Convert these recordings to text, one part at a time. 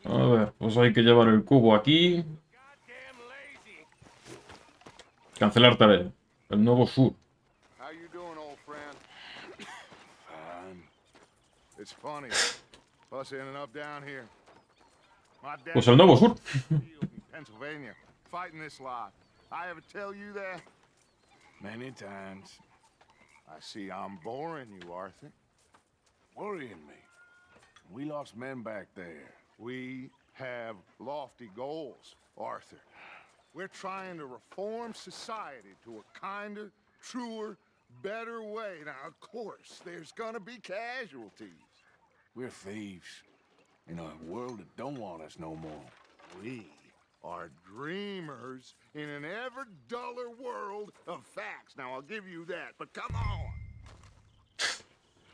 A ver, pues hay que llevar el cubo aquí. Cancelar tarea. El nuevo SUR. Pues el nuevo SUR. Many times. I see I'm boring you, Arthur. Worrying me. We lost men back there. We have lofty goals, Arthur. We're trying to reform society to a kinder, truer, better way. Now, of course, there's gonna be casualties. We're thieves in a world that don't want us no more. We are dreamers in an ever duller world of facts. Now, I'll give you that, but come on.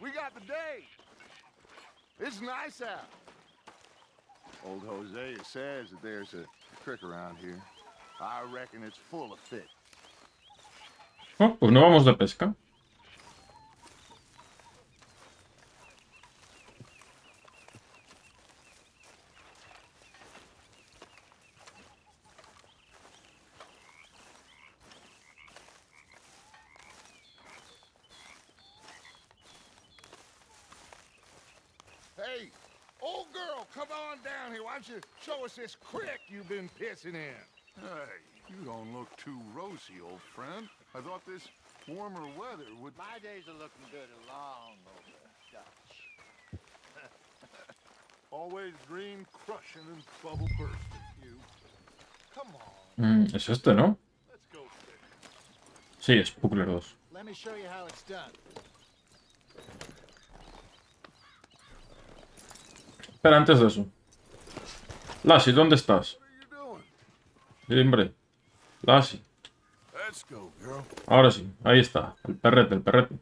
We got the day. It's nice out. Old Hosea says that there's a creek around here. I reckon it's full of fish. Oh, pues no vamos de pesca. Hey, old girl, come on down here. Why don't you show us this creek you've been pissing in? Hey, you don't look too rosy, old friend. I thought this warmer weather would... My days are looking good along over Dutch. Always green crushing and bubble bursting, you. Come on. Es este, ¿no? Let's go fishing. Sí, es Puckler 2. Let me show you how it's done. Espera, antes de eso. Lassie, ¿dónde estás? Sí, hombre. Lassie. Let's go, girl. Ahora sí, ahí está. El perrete, el perrete.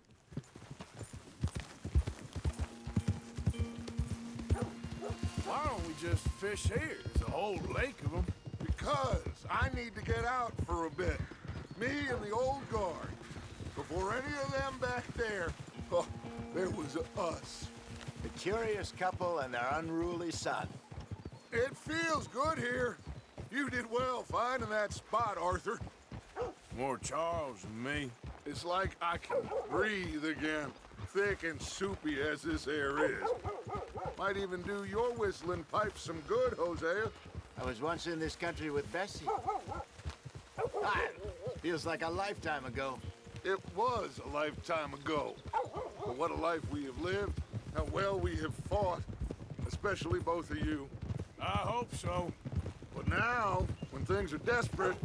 Why don't we just fish here? There's a whole lake of them. Because I need to get out for a bit. Me and the old guard. Before any of them back there, oh, there was us. The curious couple and their unruly son. It feels good here. You did well finding that spot, Arthur. More Charles than me. It's like I can breathe again, thick and soupy as this air is. Might even do your whistling pipes some good, Hosea. I was once in this country with Bessie. Ah, feels like a lifetime ago. It was a lifetime ago. But what a life we have lived. How well we have fought. Especially both of you. I hope so. But now, when things are desperate,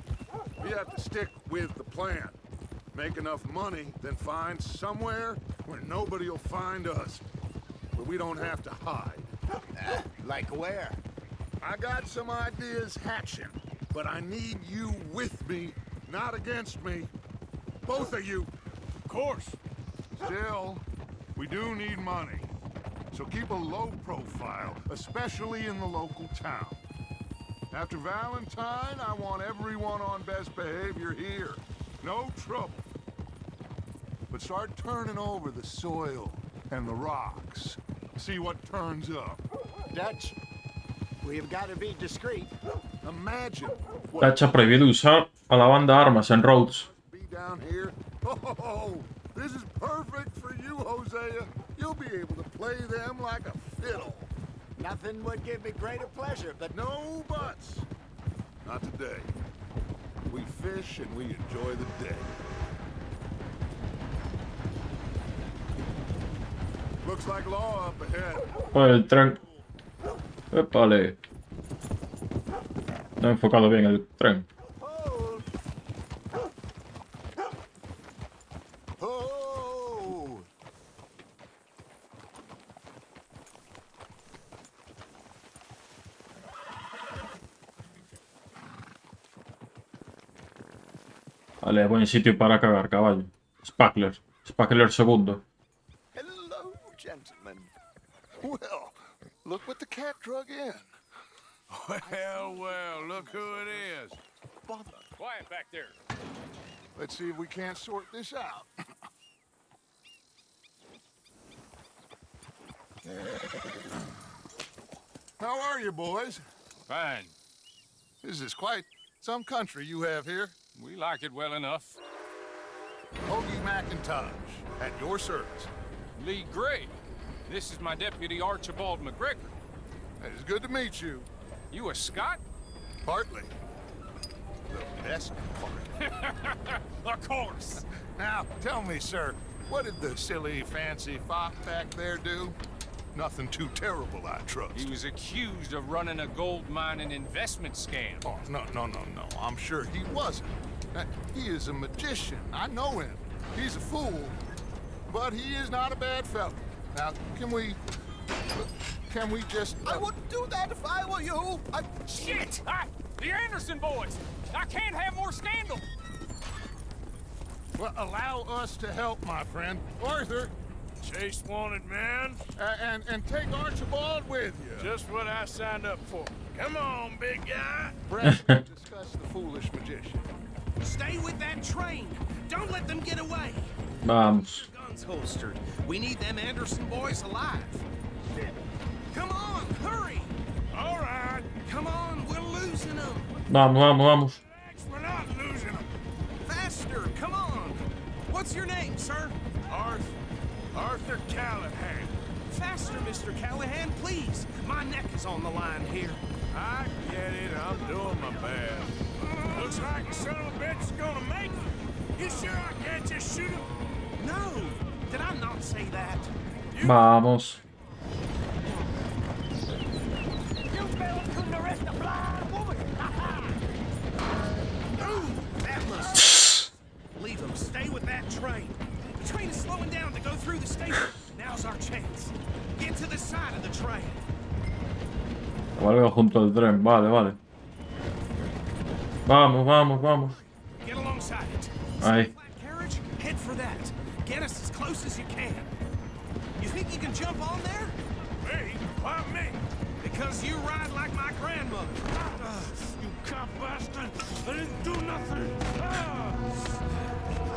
we have to stick with the plan. Make enough money, then find somewhere where nobody will find us. Where we don't have to hide. Like where? I got some ideas hatching, but I need you with me, not against me. Both of you. Of course. Still, we do need money. So keep a low profile, especially in the local town. After Valentine, I want everyone on best behavior here. No trouble. But start turning over the soil and the rocks. See what turns up. Dutch, we've got to be discreet. Imagine what Dutch ha prohibido usar a la banda armas en Rhodes. be down here. Oh, this is perfect for you, Hosea. You'll be able to play them like a fiddle. Nothing would give me greater pleasure, but No buts. Not today. We fish and we enjoy the day. Looks like law up ahead. Pues el tren. Épale. No he enfocado bien el tren. hold. Hold. Vale, buen sitio para cagar, caballo. Spackler. Spackler segundo. Hello, gentlemen. Well, look what the cat drug in. Well, well, look who it is. Bother. Quiet back there. Let's see if we can't sort this out. How are you, boys? Fine. This is quite some country you have here. We like it well enough. Hoagie McIntosh, at your service. Lee Gray. This is my deputy Archibald McGregor. It is good to meet you. You a Scot? Partly. The best part. Of course. Now, tell me, sir, what did the silly, fancy fop back there do? Nothing too terrible, I trust. He was accused of running a gold mining investment scam. Oh, no. I'm sure he wasn't. He is a magician. I know him. He's a fool, but he is not a bad fellow. Now, can we just... I wouldn't do that if I were you. Shit! The Anderson boys! I can't have more scandal! Well, allow us to help, my friend. Arthur, Chase wanted man. and take Archibald with you. Just what I signed up for. Come on, big guy. Perhaps we'll discuss the foolish magician. Stay with that train. Don't let them get away. Vamos. Guns holstered. We need them Anderson boys alive. Come on, hurry. All right. Come on, we're losing them. Vamos. We're not losing them. Faster, come on. What's your name, sir? Arthur Callahan. Faster, Mr. Callahan, please. My neck is on the line here. I get it. I'm doing my best. Looks like the son of a bitch is gonna make it. You sure I can't just shoot him? No, did I not say that? Vamos. You fell couldn't arrest a blind woman. Ooh, that must. Leave him. Stay with that train. The train is slowing down to go through the station. Now's our chance. Get to the side of the train. Valga junto al tren. Vale. Vamos. Get alongside it. Ahí. Flat carriage, head for that. Get us as close as you can. You think you can jump on there? Me? Why me? Because you ride like my grandmother. You cop bastard! I didn't do nothing!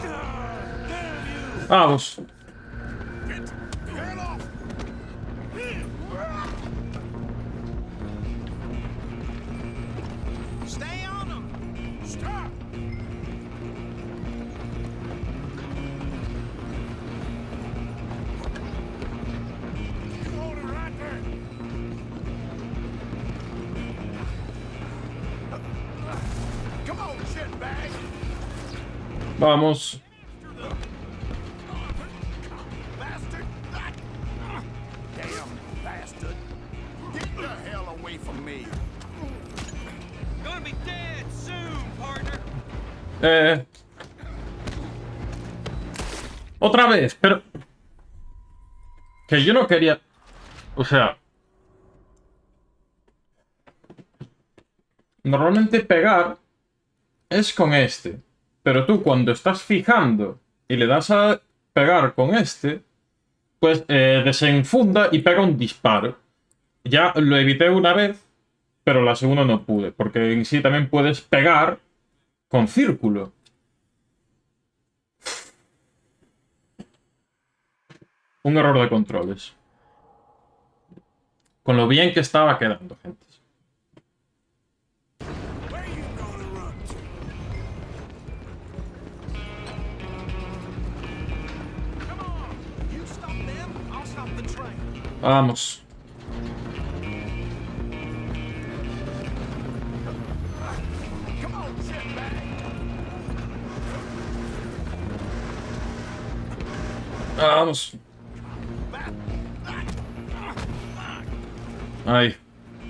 God damn you! Vamos. Get off! Stay on them. Stop! You hold it right there! Come on, shitbag. Vamos. Bastard. Damn bastard. Get the hell away from me. Gonna be dead soon, partner. Otra vez, pero... Que yo no quería... O sea... Normalmente pegar es con este. Pero tú cuando estás fijando y le das a pegar con este, pues desenfunda y pega un disparo. Ya lo evité una vez, pero la segunda no pude. Porque en sí también puedes pegar con círculo. Un error de controles. Con lo bien que estaba quedando, gente. Where you gonna run to? Come on. You stop them, I'll stop the train. Vamos. Come on, shitbag. Vamos. Ahí.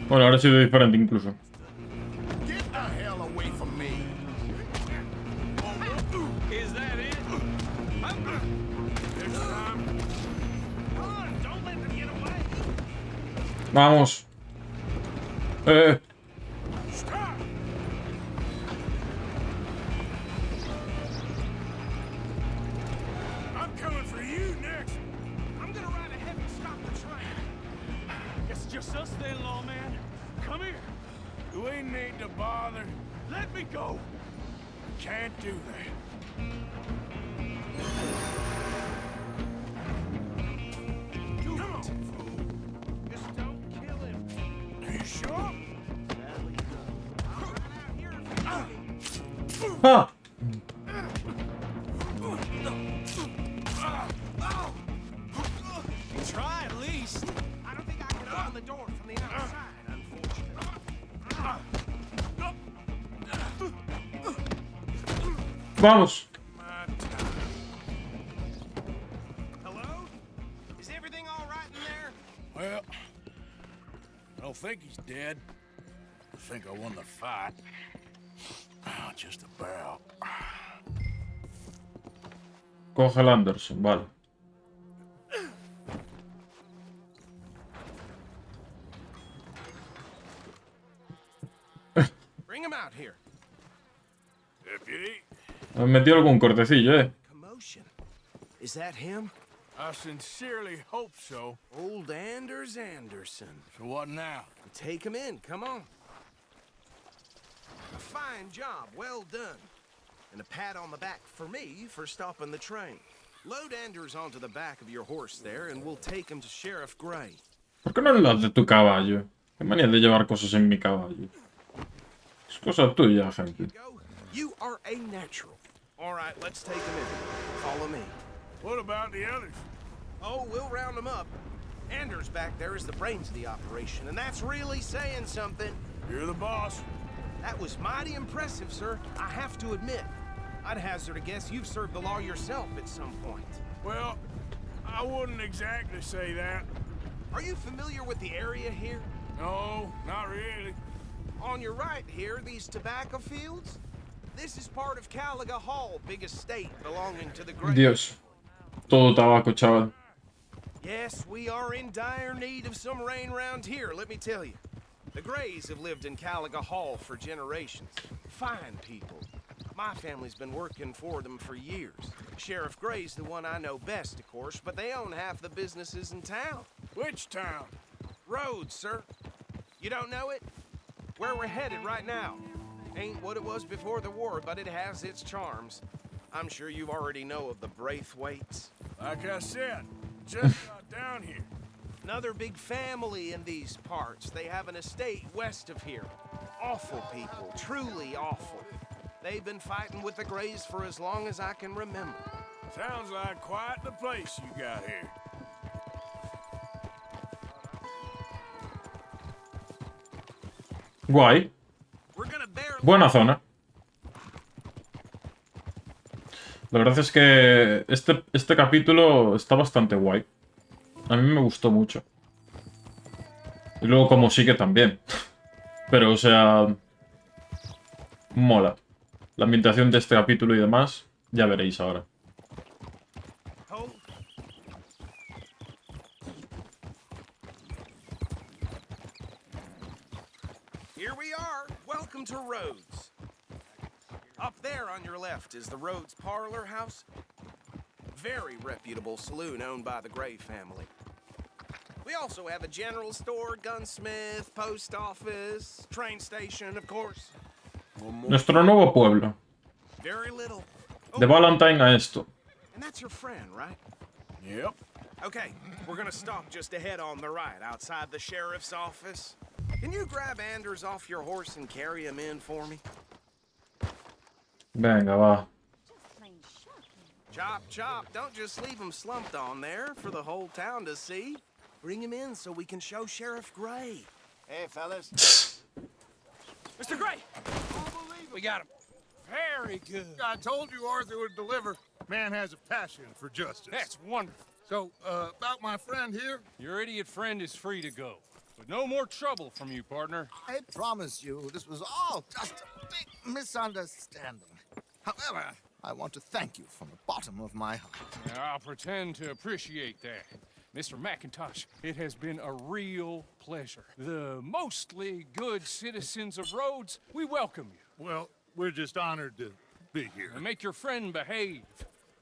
Bueno, ahora ha sido diferente incluso. Get the hell away from me. Is that it? Next time. Come on, don't let them get away. Vamos. Stop! I'm coming for you next. I'm gonna ride ahead and stop the train. It's just us then, lawman. Come here. Do we need to bother? Let me go. Can't do that. Do it, fool. Just don't kill him. Are you sure? I'll run out here if you need me. ¡Ah! Try at least. I don't think I can open the door from the outside, unfortunately. ¡Vamos! Hello? Is everything all right in there? Well, I don't think he's dead. I think I won the fight. Just about. Coge el Anderson, vale. Bring him out here. Deputy, Me han metido algún cortecillo, Commotion. Is that him? I sincerely hope so. Old Anders Anderson. So what now? Take him in, come on. A fine job, well done. And a pat on the back for me for stopping the train. Load Anders onto the back of your horse there, and we'll take him to Sheriff Gray. ¿Por qué no las de tu caballo? Qué manía de llevar cosas en mi caballo. Es cosa tuya, gente. Go. You are a natural. All right, let's take him in. Follow me. What about the others? Oh, we'll round them up. Anders back there is the brains of the operation, and that's really saying something. You're the boss. That was mighty impressive, sir. I have to admit. I'd hazard a guess you've served the law yourself at some point. Well, I wouldn't exactly say that. Are you familiar with the area here? No, not really. On your right here, these tobacco fields? This is part of Caliga Hall, big estate belonging to the Gray. Dios. Todo tabaco, chaval. Yes, we are in dire need of some rain round here, let me tell you. The Grays have lived in Caliga Hall for generations. Fine people. My family's been working for them for years. Sheriff Gray's the one I know best, of course, but they own half the businesses in town. Which town? Rhodes, sir. You don't know it? Where we're headed right now. Ain't what it was before the war, but it has its charms. I'm sure you already know of the Braithwaites. Like I said, just got down here. Another big family in these parts. They have an estate west of here. Awful people, truly awful. They've been fighting with the Grays for as long as I can remember. Sounds like quite the place you got here. Guay. We're gonna barely... Buena zona. La verdad es que este capítulo está bastante guay. A mí me gustó mucho. Y luego como sigue también. Pero, o sea... mola. La ambientación de este capítulo y demás, ya veréis ahora. Hold. Here we are. Welcome to Rhodes. Up there on your left is the Rhodes Parlor House. Very reputable saloon owned by the Gray family. We also have a general store, gunsmith, post office, train station, of course. Nuestro nuevo pueblo. Very little. De Valentine a esto. And that's your friend, right? Yep. Okay, we're gonna stop just ahead on the right, outside the sheriff's office. Can you grab Anders off your horse and carry him in for me? Venga, va. Chop, chop. Don't just leave him slumped on there for the whole town to see. Bring him in so we can show Sheriff Gray. Hey, fellas. Mr. Gray! We got him. Very good. I told you Arthur would deliver. Man has a passion for justice. That's wonderful. So, about my friend here, Your idiot friend is free to go. But no more trouble from you, partner. I promise you this was all just a big misunderstanding. However, I want to thank you from the bottom of my heart. I'll pretend to appreciate that. Mr. McIntosh, it has been a real pleasure. The mostly good citizens of Rhodes, we welcome you. Well, we're just honored to be here. And make your friend behave.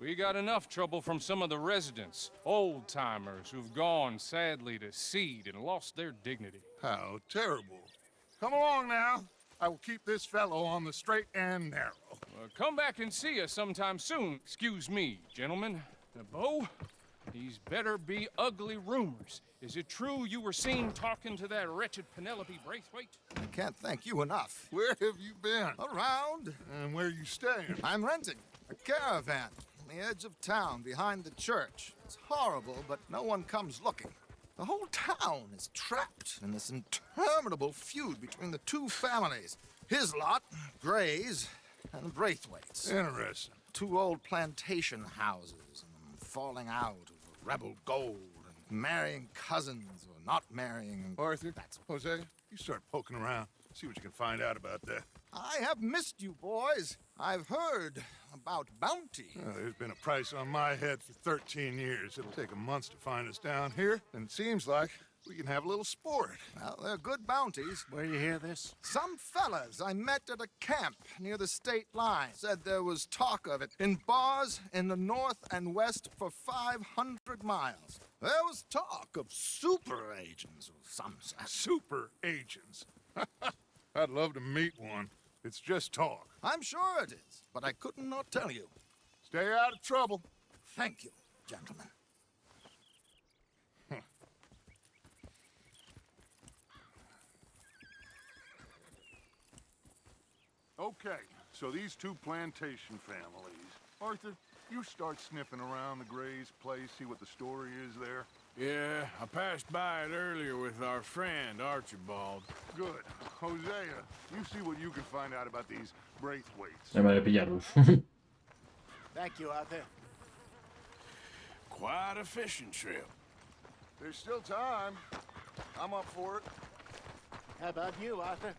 We got enough trouble from some of the residents, old-timers who've gone sadly to seed and lost their dignity. How terrible. Come along now. I will keep this fellow on the straight and narrow. Come back and see us sometime soon. Excuse me, gentlemen. Bo, these better be ugly rumors. Is it true you were seen talking to that wretched Penelope Braithwaite? I can't thank you enough. Where have you been? Around. And where you staying? I'm renting a caravan on the edge of town behind the church. It's horrible, but no one comes looking. The whole town is trapped in this interminable feud between the two families. His lot, Gray's, and Braithwaite's. Interesting. Two old plantation houses, and falling out over rebel gold, and marrying cousins or not marrying. Arthur, Jose, you start poking around. See what you can find out about that. I have missed you, boys. I've heard about bounty. There's been a price on my head for 13 years. It'll take a month to find us down here, and it seems like we can have a little sport. Well, they're good bounties. Where you hear this? Some fellas I met at a camp near the state line said there was talk of it in bars in the north and west for 500 miles. There was talk of super agents of some sort. Super agents. I'd love to meet one. It's just talk. I'm sure it is, but I couldn't not tell you. Stay out of trouble. Thank you, gentlemen. Okay, so these two plantation families. Arthur, you start sniffing around the Gray's place, see what the story is there. Yeah, I passed by it earlier with our friend, Archibald. Good. Hosea, you see what you can find out about these Braithwaites. Ya me voy a pillarlos. Thank you, Arthur. Quite a fishing trip. There's still time. I'm up for it. How about you, Arthur?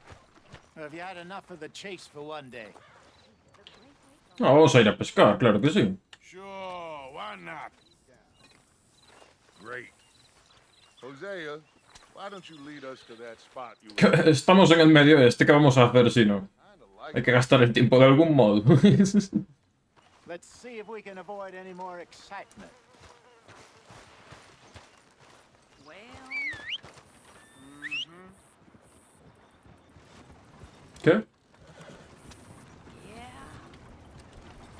Or have you had enough of the chase for one day? Ah, vamos a ir a pescar, claro que sí. Sure, why not? Great. Hosea, why don't you lead us to that spot you were... Estamos en el medio este, ¿qué vamos a hacer si no? Kinda like Hay que gastar el tiempo de algún modo. Let's see if we can avoid any more excitement. Well. ¿Qué? Yeah.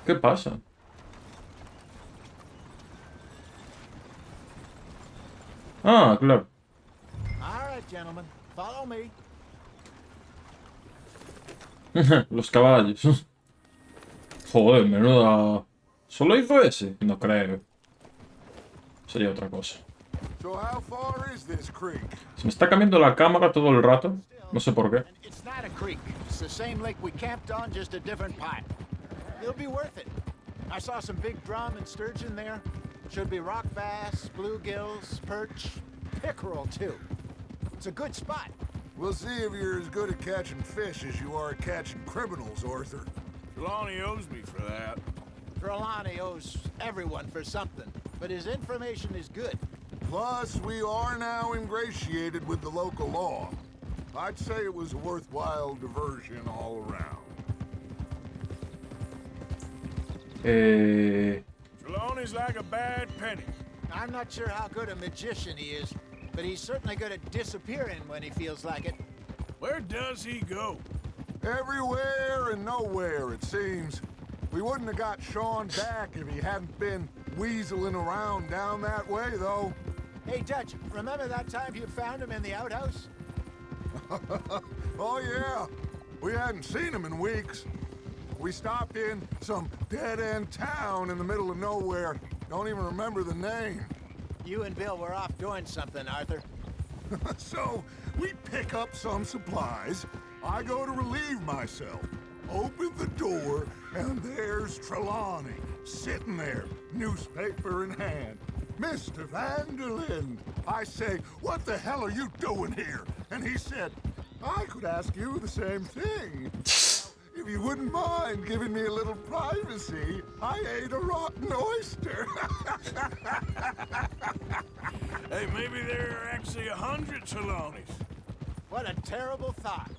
¿Qué pasa? Ah, claro. All right, gentlemen, follow me. Los caballos. Joder, menuda... ¿Solo hizo ese? No creo. Sería otra cosa. So how far is this creek? Se me está cambiando la cámara todo el rato. No sé por qué. And it's not a creek. It's the same lake we camped on, just a different pipe. It'll be worth it. I saw some big drum and sturgeon there. Should be rock bass, bluegills, perch, pickerel too. It's a good spot. We'll see if you're as good at catching fish as you are at catching criminals, Arthur. Trelawney owes me for that. Trelawney owes everyone for something, but his information is good. Plus, we are now ingratiated with the local law. I'd say it was a worthwhile diversion all around. Trelawney's like a bad penny. I'm not sure how good a magician he is, but he's certainly good at disappearing when he feels like it. Where does he go? Everywhere and nowhere, it seems. We wouldn't have got Sean back if he hadn't been weaseling around down that way, though. Hey, Dutch, remember that time you found him in the outhouse? Oh, yeah. We hadn't seen him in weeks. We stopped in some dead-end town in the middle of nowhere. Don't even remember the name. You and Bill were off doing something, Arthur. So, we pick up some supplies. I go to relieve myself. Open the door, and there's Trelawney, sitting there, newspaper in hand. Mr. Vanderlyn. I say, what the hell are you doing here? And he said, I could ask you the same thing. If you wouldn't mind giving me a little privacy, I ate a rotten oyster. Hey, maybe there are actually 100 Trelawneys. What a terrible thought.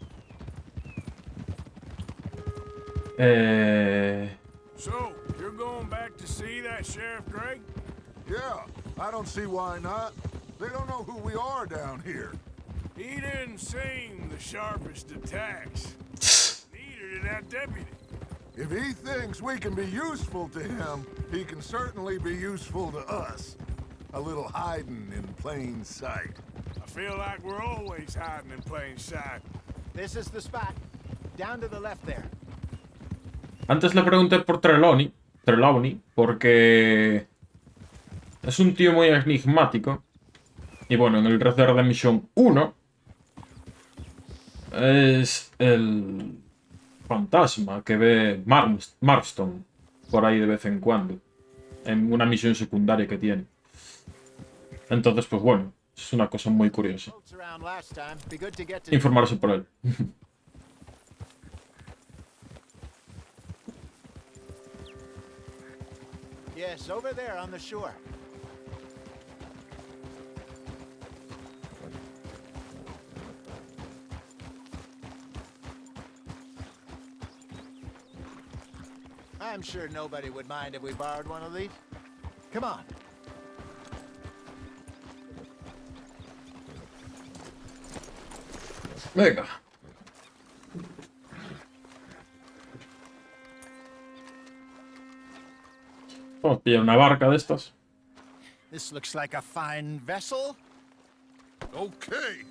So, you're going back to see that Sheriff Gray? Yeah, I don't see why not. They don't know who we are down here. He didn't seem the sharpest of tacks. Neither did that deputy. If he thinks we can be useful to him, he can certainly be useful to us. A little hiding in plain sight. I feel like we're always hiding in plain sight. This is the spot. Down to the left there. Antes le pregunté por Trelawney, porque es un tío muy enigmático. Y bueno, en el Red Dead Redemption 1 es el fantasma que ve Marston por ahí de vez en cuando, en una misión secundaria que tiene. Entonces, pues bueno, es una cosa muy curiosa. Informarse por él. Yes, over there on the shore. I'm sure nobody would mind if we borrowed one of these. Come on. Venga. Vamos a pillar una barca de estas. This looks like a fine vessel. Okay.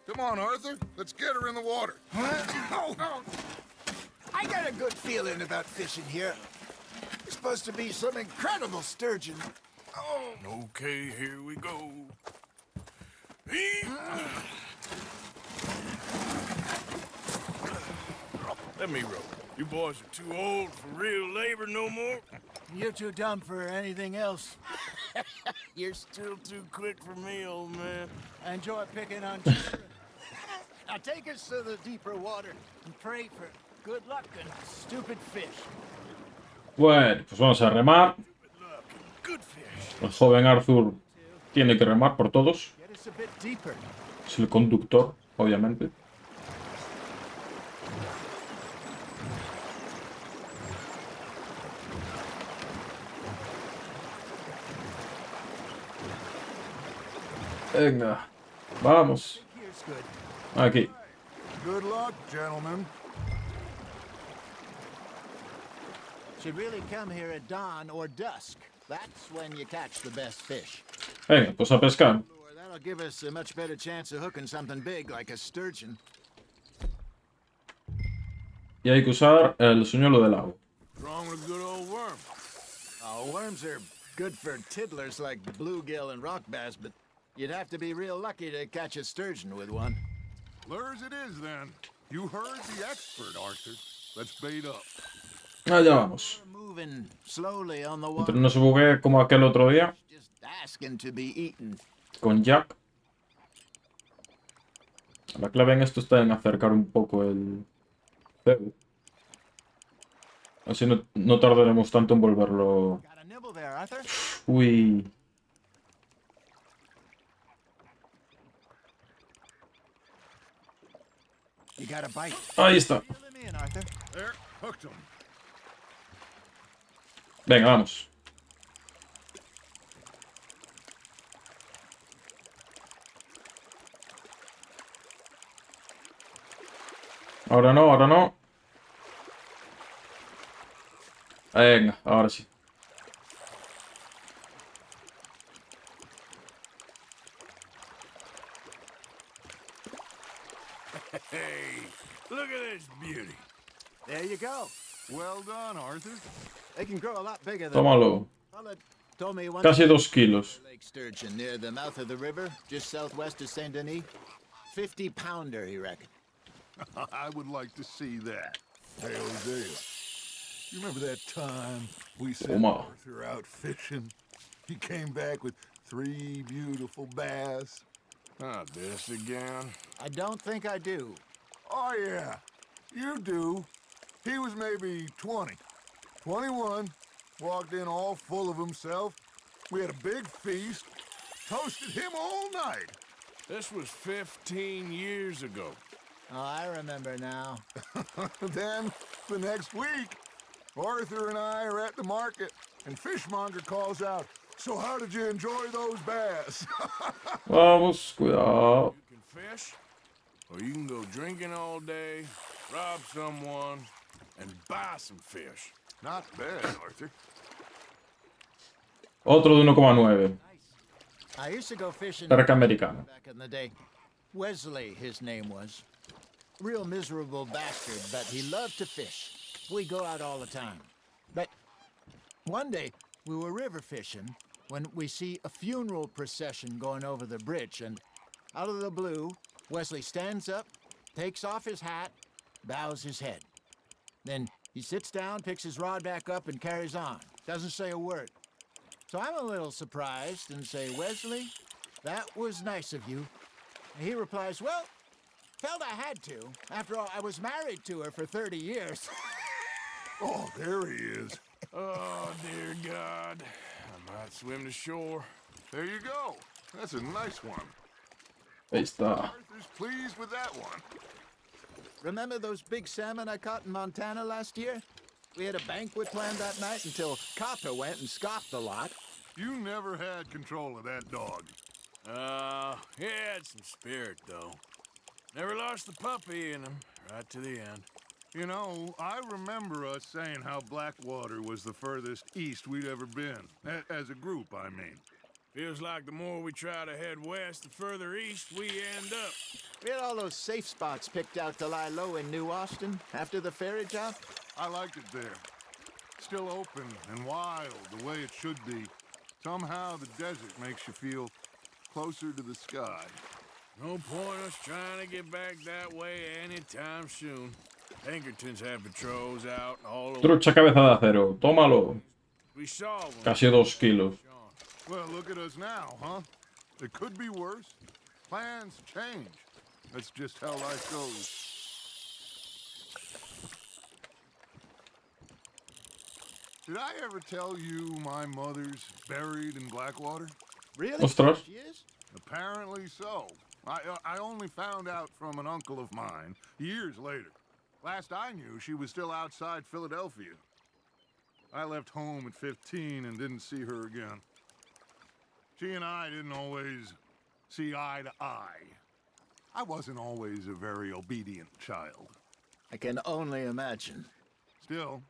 Come on, Arthur. Let's get her in the water. I got a good feeling about fishing here. It's supposed to be some incredible sturgeon. Oh. Okay, here we go. Let me row. You boys are too old for real labor no more. You're too dumb for anything else. You're still too quick for me, old man. I enjoy picking on children. Now take us to the deeper water and pray for good luck and stupid fish. Bueno, pues vamos a remar. Good fish. El joven Arthur tiene que remar por todos. Get us a bit deeper. Es el conductor, obviamente. Venga, vamos. Here's good. Aquí. Good luck, gentlemen. Should really come here at dawn or dusk. That's when you catch the best fish. Venga, pues a pescar. That'll give us a much better chance of hooking something big like a sturgeon. Y hay que usar el señuelo del agua. What's wrong with a good old worm? Oh, worms are good for tiddlers like bluegill and rock bass, but you'd have to be real lucky to catch a sturgeon with one. Lures it is, then. You heard the expert, Arthur. Let's bait up. Allá vamos. We're moving slowly on the Pero water. no se buguee como aquel otro día Just asking to be eaten. con Jack. La clave en esto está en acercar un poco el cebo. Así no tardaremos tanto en volverlo. Got a nibble there, Arthur? Uy. You got a bite. Ahí está. Reel him in, Arthur. There, hooked him. Venga, vamos. Ahora no, ahora no. Venga, ahora sí. Hey, look at this beauty. There you go. Well done, Arthur. They can grow a lot bigger than Tómalo. Fella told me once. Casi 2 kilos. Lake sturgeon near the mouth of the river, just southwest of Saint Denis. 50-pounder, he reckoned. I would like to see that. Hey, Hosea. You remember that time we sent Oma. Arthur out fishing? He came back with 3 beautiful bass. Not this again. I don't think I do. Oh, yeah. You do. He was maybe 20. 21. Walked in all full of himself. We had a big feast. Toasted him all night. This was 15 years ago. Oh, I remember now. Then, the next week, Arthur and I are at the market, and Fishmonger calls out, "So how did you enjoy those bass?" Vamos, cuidado. You can fish, or you can go drinking all day, rob someone, and buy some fish. Not bad, Arthur. Otro de 1,9. I used to go fishing Cerca americano. back in the day. Wesley, his name was. Real miserable bastard, but he loved to fish. We go out all the time. But one day, we were river fishing when we see a funeral procession going over the bridge, and out of the blue, Wesley stands up, takes off his hat, bows his head. Then he sits down, picks his rod back up, and carries on. Doesn't say a word. So I'm a little surprised and say, Wesley, that was nice of you. And he replies, well, felt I had to. After all, I was married to her for 30 years. Oh, there he is. Oh, dear God. I might swim to shore. There you go. That's a nice one. Ahí está. Arthur's pleased with that one. Remember those big salmon I caught in Montana last year? We had a banquet planned that night until Copper went and scoffed a lot. You never had control of that dog. He had some spirit, though. Never lost the puppy in him, right to the end. You know, I remember us saying how Blackwater was the furthest east we'd ever been. As a group, I mean. Feels like the more we try to head west, the further east we end up. We had all those safe spots picked out to lie low in New Austin after the ferry job. I liked it there. Still open and wild, the way it should be. Somehow the desert makes you feel closer to the sky. No point us trying to get back that way anytime soon. Pinkertons have patrols out all over. Trucha cabeza de acero. Tómalo. We saw one. Casi 2 kilos. Well, look at us now, huh? It could be worse. Plans change. That's just how life goes. Did I ever tell you my mother's buried in Blackwater? Really? Ostras. She is? Apparently so. I only found out from an uncle of mine years later. Last I knew, she was still outside Philadelphia. I left home at 15 and didn't see her again. She and I didn't always see eye to eye. I wasn't always a very obedient child. I can only imagine. Still,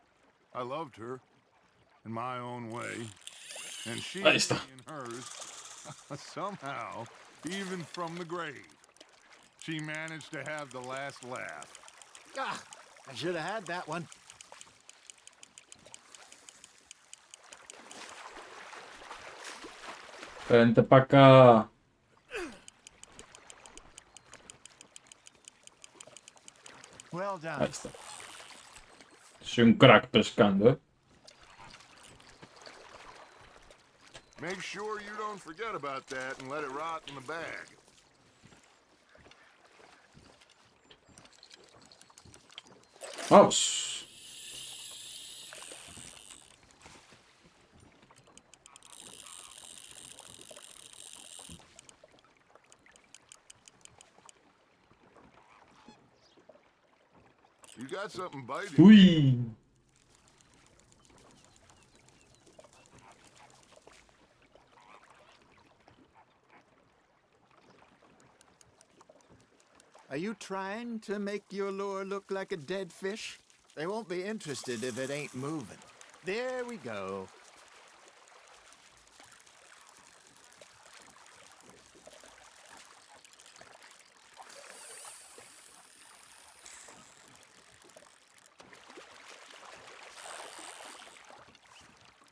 I loved her in my own way. And she Ahí está. in hers. Somehow, even from the grave, she managed to have the last laugh. Ah, I should have had that one. Vente para acá. Well done. Ahí está. Soy un crack pescando, Make sure you don't forget about that and let it rot in the bag. Vamos. You got something biting. Uy. Are you trying to make your lure look like a dead fish? They won't be interested if it ain't moving. There we go.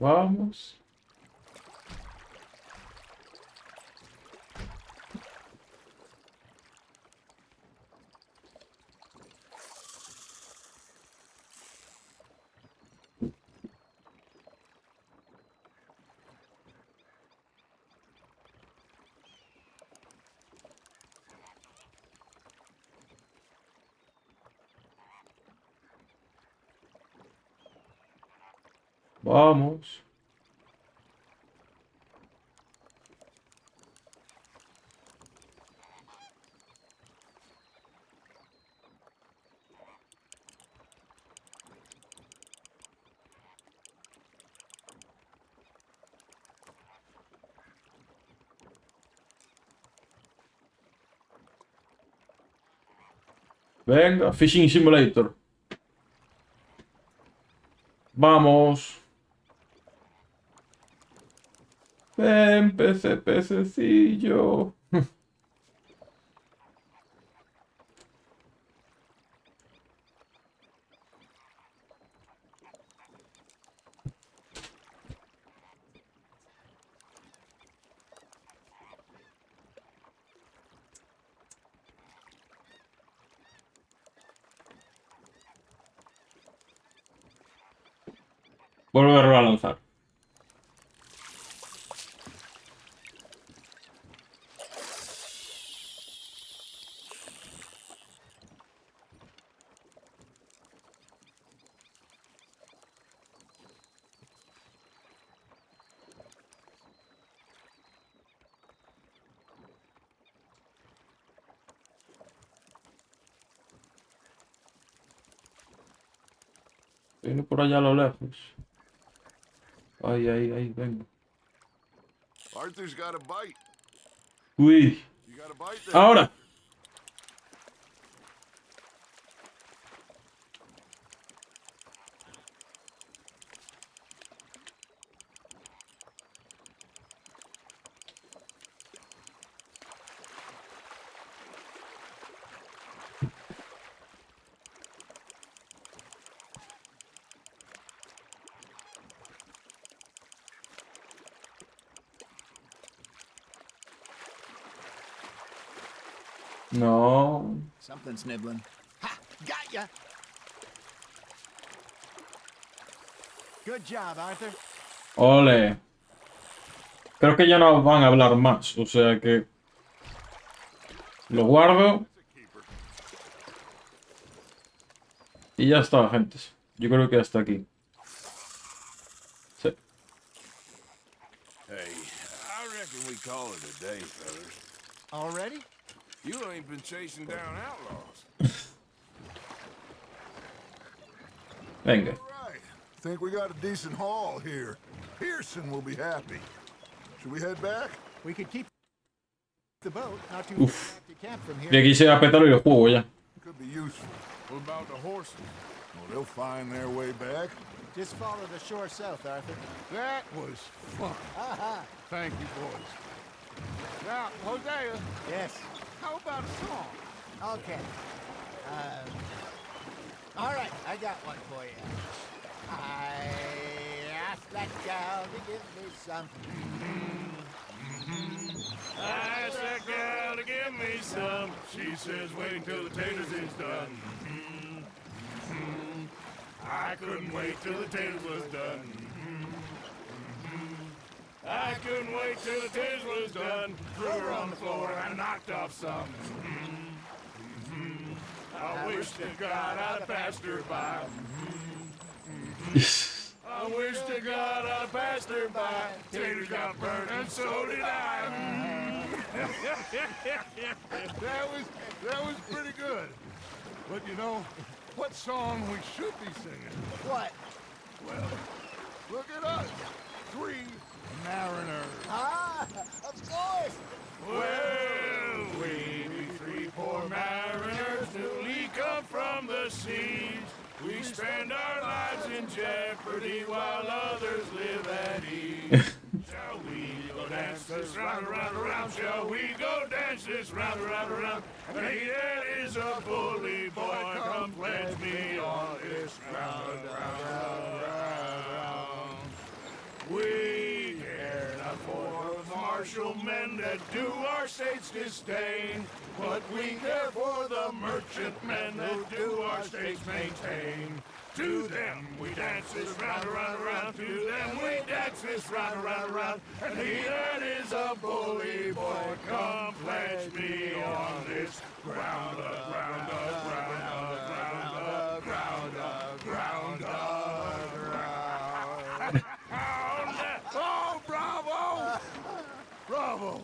Vamos. Vamos. Venga, Fishing Simulator. Vamos. Ven, pececillo. Volverlo a lanzar. Viene por allá a lo lejos. Ay, ay, ay, venga. Arthur's got a bite. Uy. You got a bite there? Ahora. No. Something's nibbling. Ha! Got ya! Good job, Arthur. Ole. Creo que ya no van a hablar más, o sea que... Lo guardo. Y ya está, gentes. Yo creo que hasta aquí. Sí. Hey, I reckon we call it a day, fellas. Already? You ain't been chasing down outlaws. Venga. All right. Think we got a decent haul here. Pearson will be happy. Should we head back? We could keep the boat, not too Uf. far back to camp from De here. aquí se va a petar el juego ya. Could be useful. What about the horses? Well, they'll find their way back. Just follow the shore south, Arthur. That was fun. Aha! Thank you, boys. Now, Hosea, Yes. how about a song? Okay. All right, I got one for you. I asked that gal to give me some. I asked that gal to give me some. She says, wait till the taters is done. I couldn't wait till the taters was done. I couldn't wait till the taters was done. Threw her on the floor and knocked off some. I wish to God I'd have passed her by. I wish to God I'd have passed her by. Taters got burned and so did I. That was pretty good. But you know, what song we should be singing? What? Well, look at us. 3 mariners. Ah, of course. Well, we be 3 poor mariners newly come from the seas. We spend our lives in jeopardy while others live at ease. Shall we go dance this round, around, around? Shall we go dance this round, around, around? And he that is a bully boy, come pledge me on this round, round, round. We care not for the martial men that do our state's disdain, but we care for the merchantmen that do our state's maintain. To them we dance this round, around, around. To them we dance this round, around, around. And he that is a bully boy, come pledge me on this ground, ground, ground, ground, ground, ground, ground. Oh, bravo! Bravo!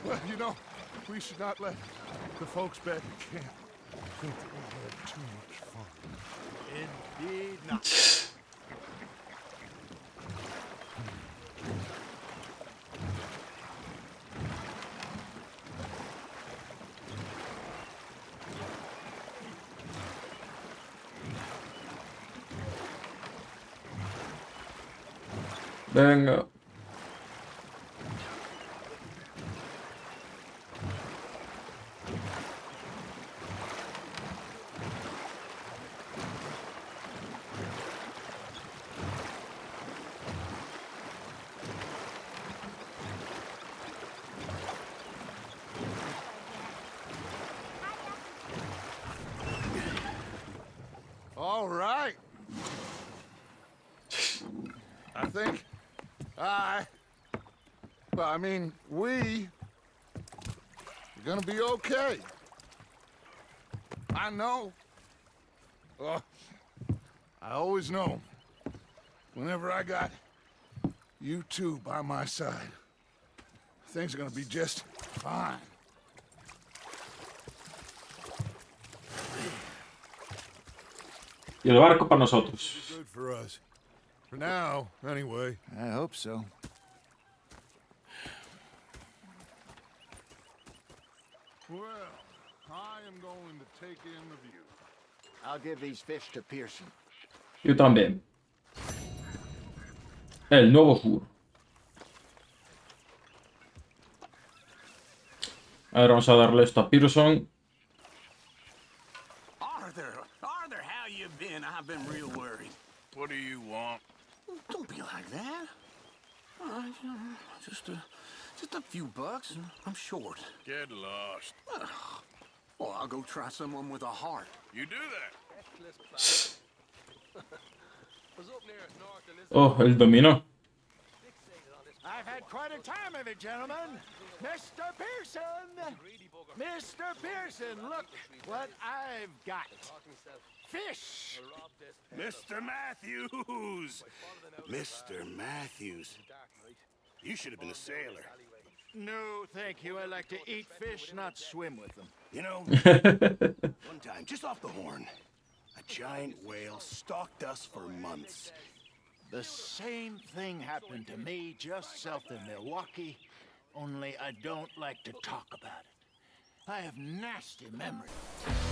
Well, you know, we should not let the folks back at camp think that we had too much fun. Indeed not. Venga. All right. I think we're gonna be okay. I know. I always know. Whenever I got you two by my side, things are gonna be just fine. Y el barco para nosotros. Good for us. For now, anyway. I hope so. Well, I am going to take in the view. I'll give these fish to Pearson. Yo también. El nuevo SUR. A ver, vamos a darle esto a Pearson. Arthur, how you been? I've been real worried. What do you want? Don't be like that. Just a few bucks. I'm short. Get lost. Well, I'll go try someone with a heart. You do that. Oh, el dominó. I've had quite a time of it, gentlemen. Mr. Pearson! Mr. Pearson, look what I've got. Fish! Mr. Matthews! Mr. Matthews. You should have been a sailor. No, thank you. I like to eat fish, not swim with them. You know, one time, just off the horn, a giant whale stalked us for months. The same thing happened to me just south of Milwaukee, only I don't like to talk about it. I have nasty memories.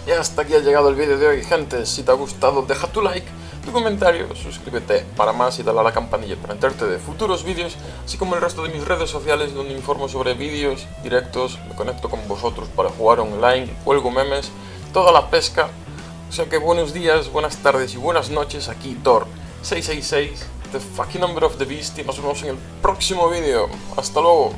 Y hasta aquí ha llegado el vídeo de hoy, gente. Si te ha gustado, deja tu like, tu comentario, suscríbete para más y dale a la campanilla para enterarte de futuros vídeos, así como el resto de mis redes sociales donde informo sobre vídeos, directos, me conecto con vosotros para jugar online, cuelgo memes, toda la pesca. O sea que buenos días, buenas tardes y buenas noches, aquí Thor 666, the fucking number of the beast, y nos vemos en el próximo vídeo. Hasta luego.